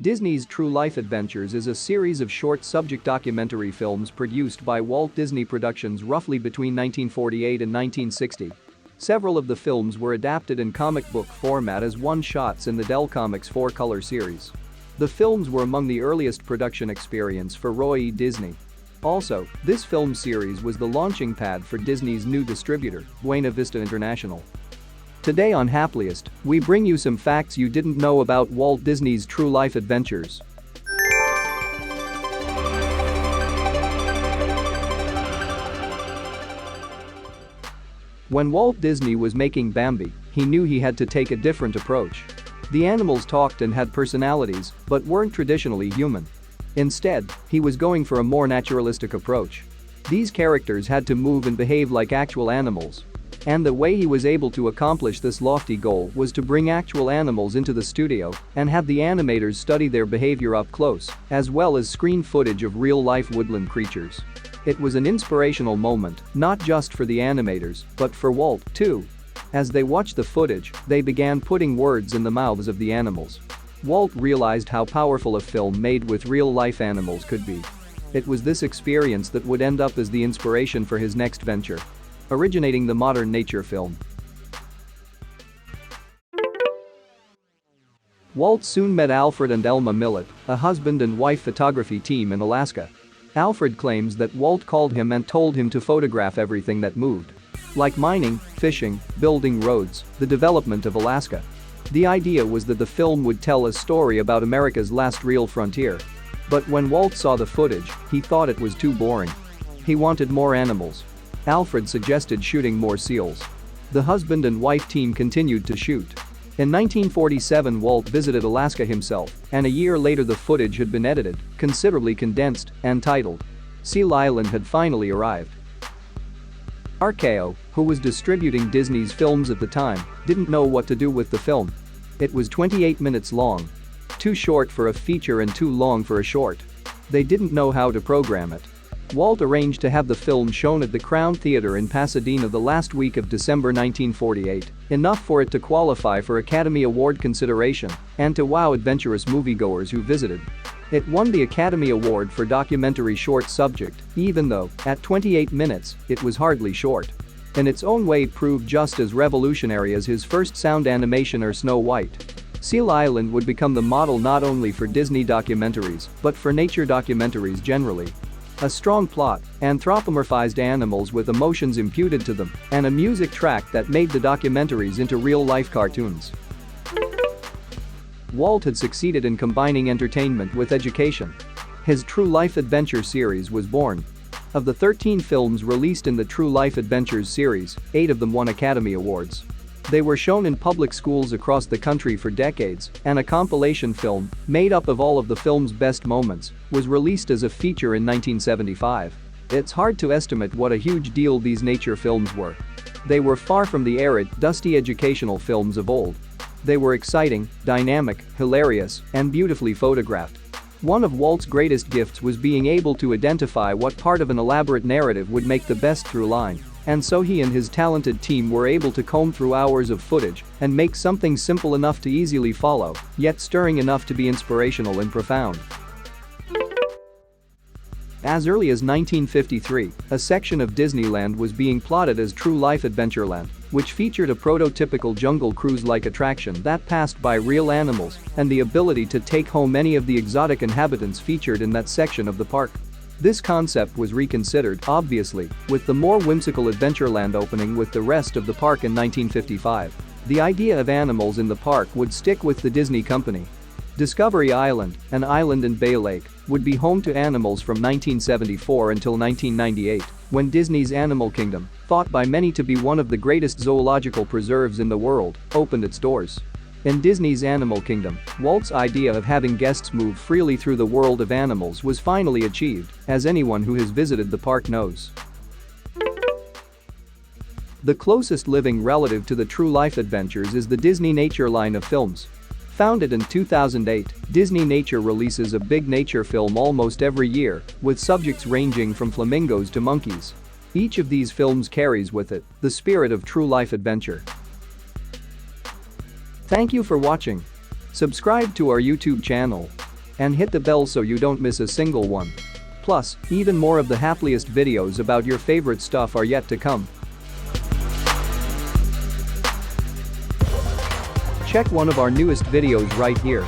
Disney's TrueLife Adventures is a series of short subject documentary films produced by Walt Disney Productions roughly between 1948 and 1960. Several of the films were adapted in comic book format as one-shots in the Dell Comics Four Color series. The films were among the earliest production experience for Roy E. Disney. Also, this film series was the launching pad for Disney's new distributor, Buena Vista International. Today on Happiest, we bring you some facts you didn't know about Walt Disney's TrueLife Adventures. When Walt Disney was making Bambi, he knew he had to take a different approach. The animals talked and had personalities, but weren't traditionally human. Instead, he was going for a more naturalistic approach. These characters had to move and behave like actual animals. And the way he was able to accomplish this lofty goal was to bring actual animals into the studio and have the animators study their behavior up close, as well as screen footage of real-life woodland creatures. It was an inspirational moment, not just for the animators, but for Walt, too. As they watched the footage, they began putting words in the mouths of the animals. Walt realized how powerful a film made with real-life animals could be. It was this experience that would end up as the inspiration for his next venture, originating the modern nature film. Walt soon met Alfred and Elma Millett, a husband and wife photography team in Alaska. Alfred claims that Walt called him and told him to photograph everything that moved. Like mining, fishing, building roads, the development of Alaska. The idea was that the film would tell a story about America's last real frontier. But when Walt saw the footage, he thought it was too boring. He wanted more animals. Alfred suggested shooting more seals. The husband and wife team continued to shoot. In 1947, Walt visited Alaska himself, and a year later the footage had been edited, considerably condensed, and titled Seal Island had finally arrived. RKO, who was distributing Disney's films at the time, didn't know what to do with the film. It was 28 minutes long. Too short for a feature and too long for a short. They didn't know how to program it. Walt arranged to have the film shown at the Crown Theater in Pasadena the last week of December 1948, enough for it to qualify for Academy Award consideration and to wow adventurous moviegoers who visited. It won the Academy Award for Documentary Short Subject, even though, at 28 minutes, it was hardly short. In its own way proved just as revolutionary as his first sound animation or Snow White. Seal Island would become the model not only for Disney documentaries, but for nature documentaries generally. A strong plot, anthropomorphized animals with emotions imputed to them, and a music track that made the documentaries into real-life cartoons. Walt had succeeded in combining entertainment with education. His TrueLife Adventure series was born. Of the 13 films released in the TrueLife Adventures series, 8 of them won Academy Awards. They were shown in public schools across the country for decades, and a compilation film, made up of all of the film's best moments, was released as a feature in 1975. It's hard to estimate what a huge deal these nature films were. They were far from the arid, dusty educational films of old. They were exciting, dynamic, hilarious, and beautifully photographed. One of Walt's greatest gifts was being able to identify what part of an elaborate narrative would make the best through line. And so he and his talented team were able to comb through hours of footage and make something simple enough to easily follow, yet stirring enough to be inspirational and profound. As early as 1953, a section of Disneyland was being plotted as TrueLife Adventureland, which featured a prototypical Jungle Cruise-like attraction that passed by real animals and the ability to take home any of the exotic inhabitants featured in that section of the park. This concept was reconsidered, obviously, with the more whimsical Adventureland opening with the rest of the park in 1955. The idea of animals in the park would stick with the Disney company. Discovery Island, an island in Bay Lake, would be home to animals from 1974 until 1998, when Disney's Animal Kingdom, thought by many to be one of the greatest zoological preserves in the world, opened its doors. In Disney's Animal Kingdom, Walt's idea of having guests move freely through the world of animals was finally achieved, as anyone who has visited the park knows. The closest living relative to the TrueLife Adventures is the Disney Nature line of films. Founded in 2008, Disney Nature releases a big nature film almost every year, with subjects ranging from flamingos to monkeys. Each of these films carries with it the spirit of TrueLife adventure. Thank you for watching. Subscribe to our YouTube channel. And hit the bell so you don't miss a single one. Plus, even more of the happiest videos about your favorite stuff are yet to come. Check one of our newest videos right here.